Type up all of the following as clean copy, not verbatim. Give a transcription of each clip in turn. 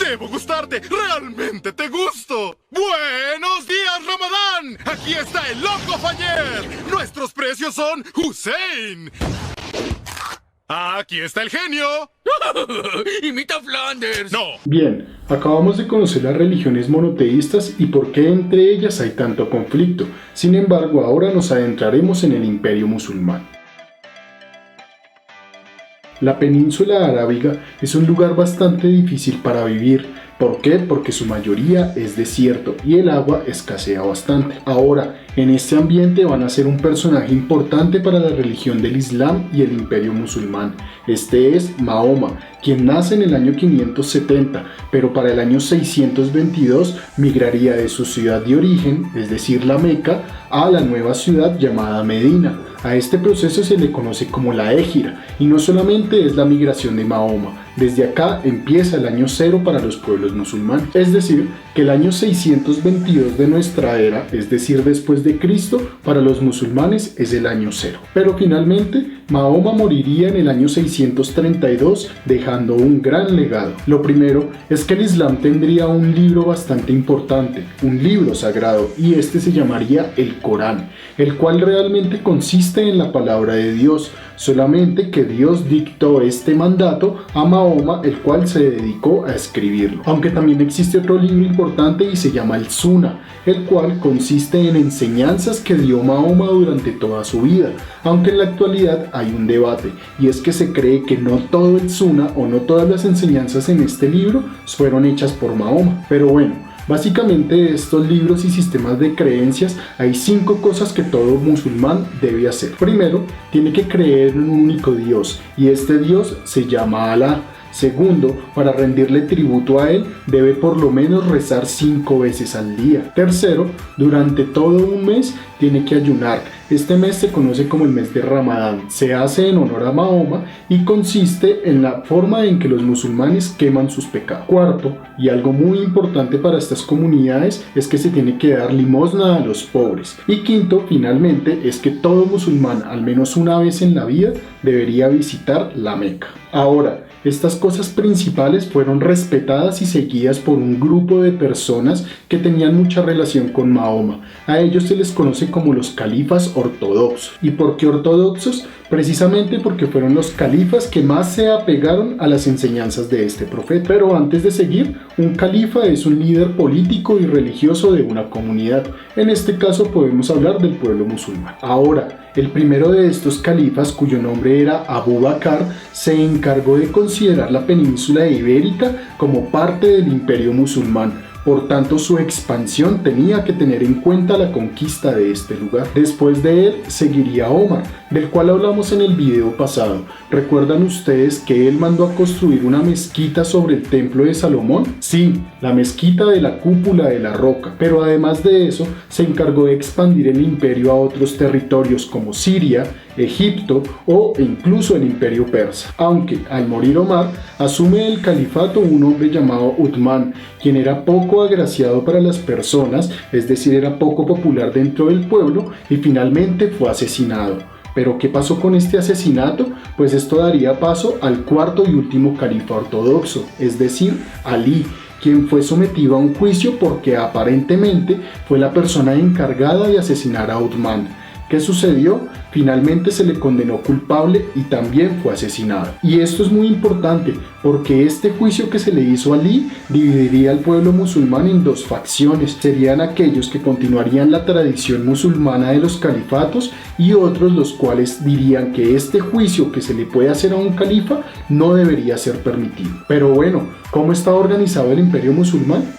Debo gustarte, realmente te gusto. ¡Buenos días, Ramadán! Aquí está el loco Fayer. Nuestros precios son Hussein. Aquí está el genio. ¡Imita a Flanders! No. Bien, acabamos de conocer las religiones monoteístas y por qué entre ellas hay tanto conflicto. Sin embargo, ahora nos adentraremos en el Imperio Musulmán. La península arábiga es un lugar bastante difícil para vivir. ¿Por qué? Porque su mayoría es desierto y el agua escasea bastante. Ahora, en este ambiente van a ser un personaje importante para la religión del Islam y el Imperio Musulmán. Este es Mahoma, quien nace en el año 570, pero para el año 622 migraría de su ciudad de origen, es decir, la Meca, a la nueva ciudad llamada Medina. A este proceso se le conoce como la Hégira, y no solamente es la migración de Mahoma. Desde acá empieza el año cero para los pueblos musulmanes, es decir, que el año 622 de nuestra era, es decir, después de Cristo, para los musulmanes es el año cero. Pero finalmente, Mahoma moriría en el año 632, dejando un gran legado. Lo primero es que el Islam tendría un libro bastante importante, un libro sagrado, y este se llamaría el Corán, el cual realmente consiste en la palabra de Dios, solamente que Dios dictó este mandato a Mahoma, el cual se dedicó a escribirlo. Aunque también existe otro libro importante y se llama el Sunnah, el cual consiste en enseñanzas que dio Mahoma durante toda su vida, aunque en la actualidad hay un debate, y es que se cree que no todo el Sunnah o no todas las enseñanzas en este libro fueron hechas por Mahoma. Pero bueno, básicamente de estos libros y sistemas de creencias hay 5 cosas que todo musulmán debe hacer. Primero, tiene que creer en un único Dios, y este Dios se llama Alá. Segundo, para rendirle tributo a él, debe por lo menos rezar 5 veces al día. Tercero, durante todo un mes tiene que ayunar. Este mes se conoce como el mes de Ramadán. Se hace en honor a Mahoma y consiste en la forma en que los musulmanes queman sus pecados. Cuarto, y algo muy importante para estas comunidades, es que se tiene que dar limosna a los pobres. Y quinto, finalmente, es que todo musulmán, al menos una vez en la vida, debería visitar la Meca. Ahora, estas cosas principales fueron respetadas y seguidas por un grupo de personas que tenían mucha relación con Mahoma. A ellos se les conoce como los califas ortodoxos. ¿Y por qué ortodoxos? Precisamente porque fueron los califas que más se apegaron a las enseñanzas de este profeta. Pero antes de seguir, un califa es un líder político y religioso de una comunidad. En este caso podemos hablar del pueblo musulmán. Ahora, el primero de estos califas, cuyo nombre era Abu Bakr, se encargó de considerar la península ibérica como parte del imperio musulmán. Por tanto, su expansión tenía que tener en cuenta la conquista de este lugar. Después de él seguiría Omar, del cual hablamos en el video pasado. ¿Recuerdan ustedes que él mandó a construir una mezquita sobre el templo de Salomón? Sí, la mezquita de la cúpula de la roca. Pero además de eso, se encargó de expandir el imperio a otros territorios como Siria, Egipto o incluso el imperio persa. Aunque al morir Omar, asume el califato un hombre llamado Uthman, quien era poco agraciado para las personas, es decir, era poco popular dentro del pueblo y finalmente fue asesinado. ¿Pero qué pasó con este asesinato? Pues esto daría paso al cuarto y último califa ortodoxo, es decir, Alí, quien fue sometido a un juicio porque aparentemente fue la persona encargada de asesinar a Uthman. ¿Qué sucedió? Finalmente se le condenó culpable y también fue asesinado. Y esto es muy importante porque este juicio que se le hizo a Ali dividiría al pueblo musulmán en 2 facciones. Serían aquellos que continuarían la tradición musulmana de los califatos y otros los cuales dirían que este juicio que se le puede hacer a un califa no debería ser permitido. Pero bueno, ¿cómo estaba organizado el imperio musulmán?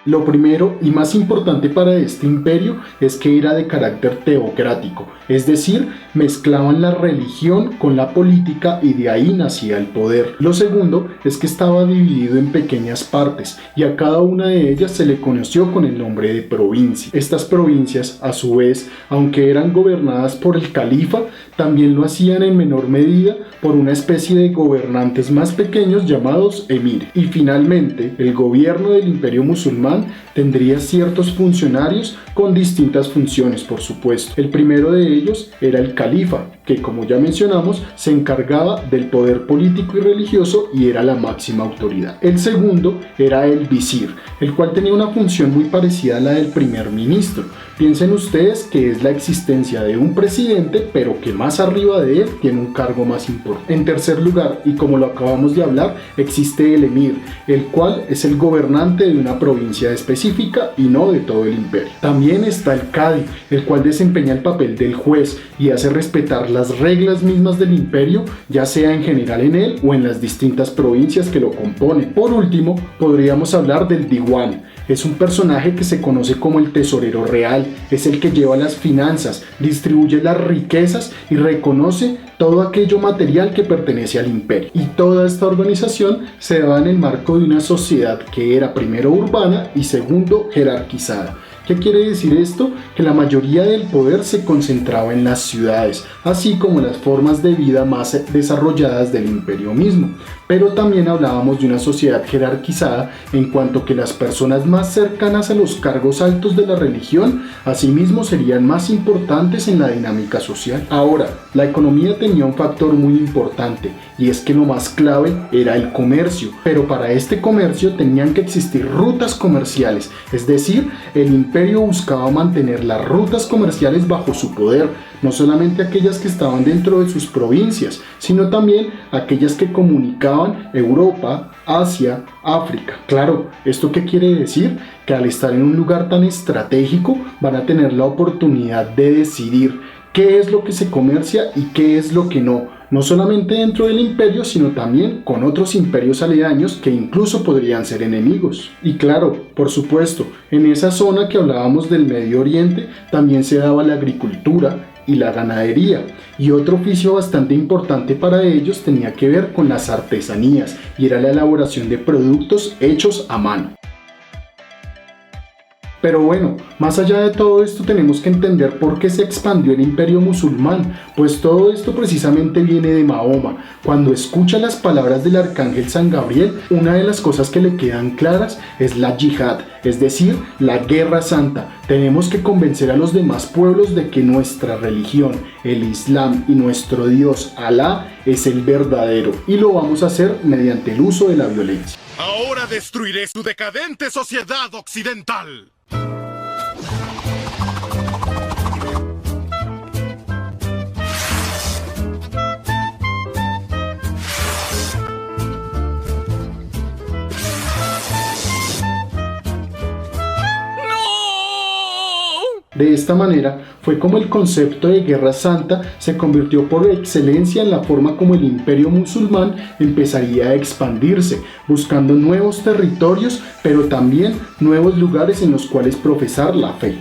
Lo primero y más importante para este imperio es que era de carácter teocrático, es decir, mezclaban la religión con la política y de ahí nacía el poder. Lo segundo es que estaba dividido en pequeñas partes y a cada una de ellas se le conoció con el nombre de provincia. Estas provincias, a su vez, aunque eran gobernadas por el califa, también lo hacían en menor medida por una especie de gobernantes más pequeños llamados emir. Y finalmente, el gobierno del imperio musulmán tendría ciertos funcionarios con distintas funciones, por supuesto. El primero de ellos era el califa, que como ya mencionamos, se encargaba del poder político y religioso y era la máxima autoridad. El segundo era el visir, el cual tenía una función muy parecida a la del primer ministro. Piensen ustedes que es la existencia de un presidente, pero que más arriba de él tiene un cargo más importante. En tercer lugar, y como lo acabamos de hablar, existe el emir, el cual es el gobernante de una provincia específica y no de todo el imperio. También está el cadi, el cual desempeña el papel del juez y hace respetar las reglas mismas del imperio, ya sea en general en él o en las distintas provincias que lo componen. Por último, podríamos hablar del diwan. Es un personaje que se conoce como el tesorero real, es el que lleva las finanzas, distribuye las riquezas y reconoce todo aquello material que pertenece al imperio. Y toda esta organización se daba en el marco de una sociedad que era primero urbana y segundo jerarquizada. ¿Qué quiere decir esto? Que la mayoría del poder se concentraba en las ciudades, así como las formas de vida más desarrolladas del imperio mismo. Pero también hablábamos de una sociedad jerarquizada en cuanto que las personas más cercanas a los cargos altos de la religión, asimismo serían más importantes en la dinámica social. Ahora, la economía tenía un factor muy importante, y es que lo más clave era el comercio, pero para este comercio tenían que existir rutas comerciales, es decir, el imperio buscaba mantener las rutas comerciales bajo su poder, no solamente aquellas que estaban dentro de sus provincias, sino también aquellas que comunicaban Europa, Asia, África. Claro, ¿esto qué quiere decir? Que al estar en un lugar tan estratégico van a tener la oportunidad de decidir qué es lo que se comercia y qué es lo que no. No solamente dentro del imperio, sino también con otros imperios aledaños que incluso podrían ser enemigos. Y claro, por supuesto, en esa zona que hablábamos del Medio Oriente también se daba la agricultura y la ganadería, y otro oficio bastante importante para ellos tenía que ver con las artesanías, y era la elaboración de productos hechos a mano. Pero bueno, más allá de todo esto tenemos que entender por qué se expandió el imperio musulmán, pues todo esto precisamente viene de Mahoma. Cuando escucha las palabras del arcángel San Gabriel, una de las cosas que le quedan claras es la yihad, es decir, la guerra santa. Tenemos que convencer a los demás pueblos de que nuestra religión, el Islam y nuestro Dios, Alá, es el verdadero, y lo vamos a hacer mediante el uso de la violencia. Ahora destruiré su decadente sociedad occidental. De esta manera fue como el concepto de guerra santa se convirtió por excelencia en la forma como el imperio musulmán empezaría a expandirse, buscando nuevos territorios, pero también nuevos lugares en los cuales profesar la fe.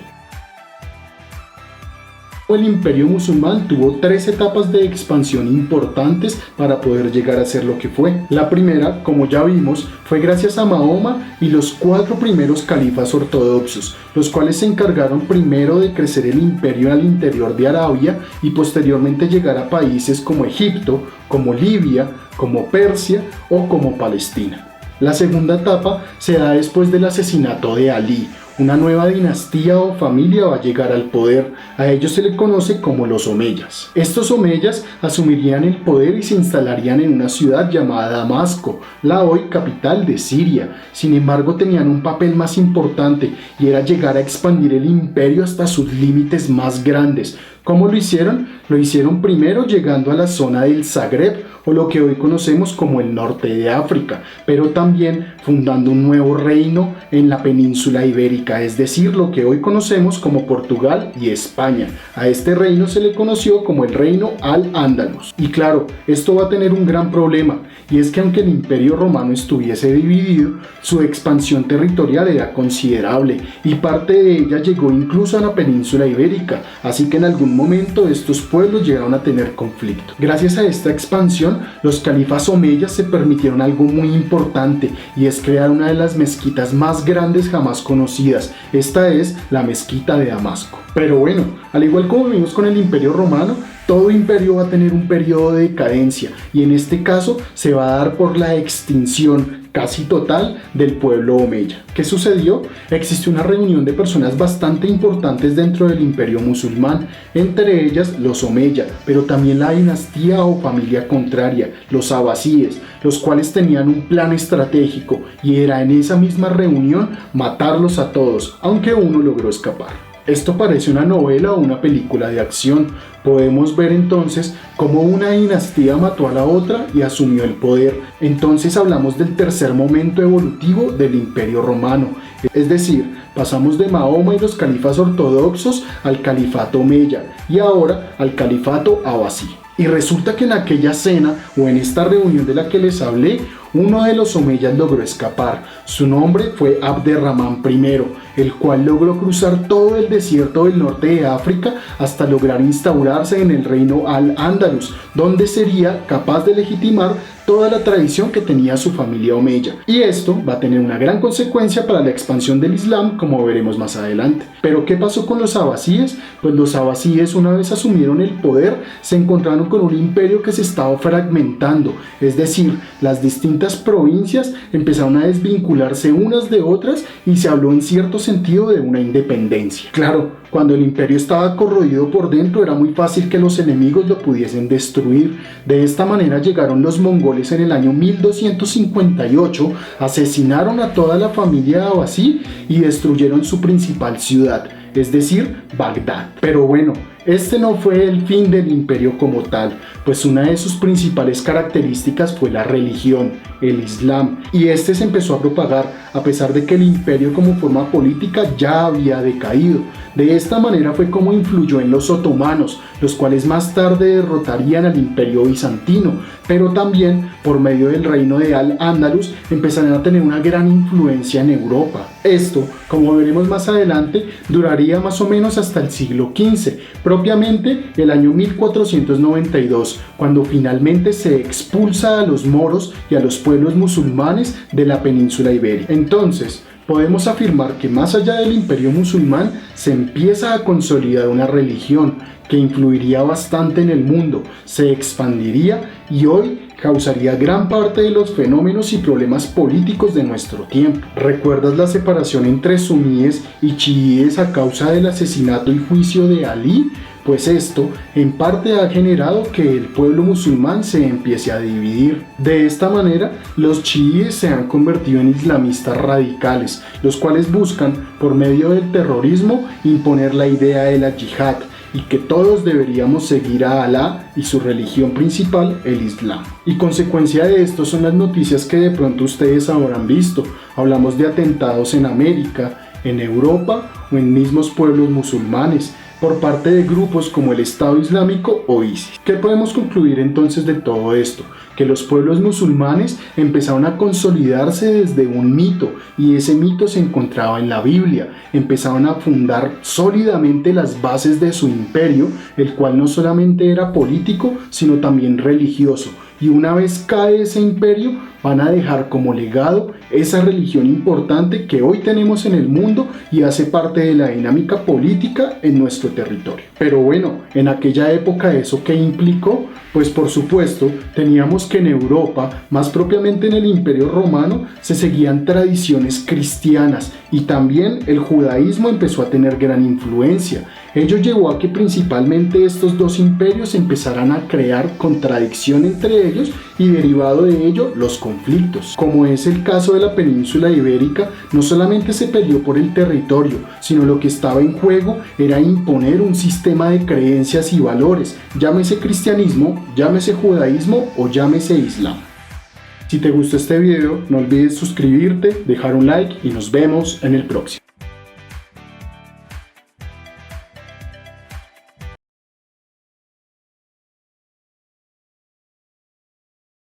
El imperio musulmán tuvo 3 etapas de expansión importantes para poder llegar a ser lo que fue. La primera, como ya vimos, fue gracias a Mahoma y los 4 primeros califas ortodoxos, los cuales se encargaron primero de crecer el imperio al interior de Arabia y posteriormente llegar a países como Egipto, como Libia, como Persia o como Palestina. La segunda etapa se da después del asesinato de Ali. Una nueva dinastía o familia va a llegar al poder, a ellos se le conoce como los omeyas. Estos omeyas asumirían el poder y se instalarían en una ciudad llamada Damasco, la hoy capital de Siria. Sin embargo, tenían un papel más importante y era llegar a expandir el imperio hasta sus límites más grandes. ¿Cómo lo hicieron? Lo hicieron primero llegando a la zona del Zagreb, o lo que hoy conocemos como el norte de África, pero también fundando un nuevo reino en la península ibérica, es decir, lo que hoy conocemos como Portugal y España. A este reino se le conoció como el reino Al-Ándalus. Y claro, esto va a tener un gran problema, y es que aunque el imperio romano estuviese dividido, su expansión territorial era considerable, y parte de ella llegó incluso a la península ibérica, así que en algún momento estos pueblos llegaron a tener conflicto. Gracias a esta expansión, los califas omeyas se permitieron algo muy importante, y es crear una de las mezquitas más grandes jamás conocidas. Esta es la mezquita de Damasco. Pero bueno, al igual como vimos con el imperio romano, todo imperio va a tener un periodo de decadencia, y en este caso se va a dar por la extinción, casi total del pueblo omeya. ¿Qué sucedió? Existió una reunión de personas bastante importantes dentro del imperio musulmán, entre ellas los omeya, pero también la dinastía o familia contraria, los abasíes, los cuales tenían un plan estratégico y era en esa misma reunión matarlos a todos, aunque uno logró escapar. Esto parece una novela o una película de acción. Podemos ver entonces cómo una dinastía mató a la otra y asumió el poder. Entonces hablamos del tercer momento evolutivo del Imperio Romano. Es decir, pasamos de Mahoma y los califas ortodoxos al califato omeya y ahora al califato abasí. Y resulta que en aquella cena o en esta reunión de la que les hablé, uno de los omeyas logró escapar. Su nombre fue Abderramán I, el cual logró cruzar todo el desierto del norte de África hasta lograr instaurarse en el reino Al-Ándalus, donde sería capaz de legitimar toda la tradición que tenía su familia omeya. Y esto va a tener una gran consecuencia para la expansión del Islam, como veremos más adelante. Pero ¿qué pasó con los abasíes? Pues los abasíes, una vez asumieron el poder, se encontraron con un imperio que se estaba fragmentando, es decir, las distintas provincias empezaron a desvincularse unas de otras y se habló en cierto sentido de una independencia. Claro, cuando el imperio estaba corroído por dentro era muy fácil que los enemigos lo pudiesen destruir. De esta manera llegaron los mongoles en el año 1258, asesinaron a toda la familia abasí y destruyeron su principal ciudad, es decir, Bagdad. Pero bueno, este no fue el fin del imperio como tal, pues una de sus principales características fue la religión, el Islam, y este se empezó a propagar a pesar de que el imperio como forma política ya había decaído. De esta manera fue como influyó en los otomanos, los cuales más tarde derrotarían al imperio bizantino, pero también por medio del reino de Al-Ándalus empezaron a tener una gran influencia en Europa. Esto, como veremos más adelante, duraría más o menos hasta el siglo XV, propiamente el año 1492, cuando finalmente se expulsa a los moros y a los pueblos musulmanes de la península ibérica. Entonces, podemos afirmar que más allá del imperio musulmán se empieza a consolidar una religión que influiría bastante en el mundo, se expandiría y hoy causaría gran parte de los fenómenos y problemas políticos de nuestro tiempo. ¿Recuerdas la separación entre suníes y chiíes a causa del asesinato y juicio de Alí? Pues esto en parte ha generado que el pueblo musulmán se empiece a dividir. De esta manera, los chiíes se han convertido en islamistas radicales, los cuales buscan, por medio del terrorismo, imponer la idea de la yihad y que todos deberíamos seguir a Alá y su religión principal, el Islam. Y consecuencia de esto son las noticias que de pronto ustedes habrán visto. Hablamos de atentados en América, en Europa o en mismos pueblos musulmanes, por parte de grupos como el Estado Islámico o ISIS. ¿Qué podemos concluir entonces de todo esto? Que los pueblos musulmanes empezaron a consolidarse desde un mito, y ese mito se encontraba en la Biblia. Empezaron a fundar sólidamente las bases de su imperio, el cual no solamente era político, sino también religioso. Y una vez cae ese imperio, van a dejar como legado esa religión importante que hoy tenemos en el mundo y hace parte de la dinámica política en nuestro territorio. Pero bueno, en aquella época, ¿eso qué implicó? Pues por supuesto, teníamos que en Europa, más propiamente en el Imperio Romano, se seguían tradiciones cristianas y también el judaísmo empezó a tener gran influencia. Ello llevó a que principalmente estos dos imperios empezaran a crear contradicción entre ellos y derivado de ello los conflictos. Como es el caso de la península ibérica, no solamente se peleó por el territorio, sino lo que estaba en juego era imponer un sistema de creencias y valores, llámese cristianismo, llámese judaísmo o llámese islam. Si te gustó este video, no olvides suscribirte, dejar un like y nos vemos en el próximo.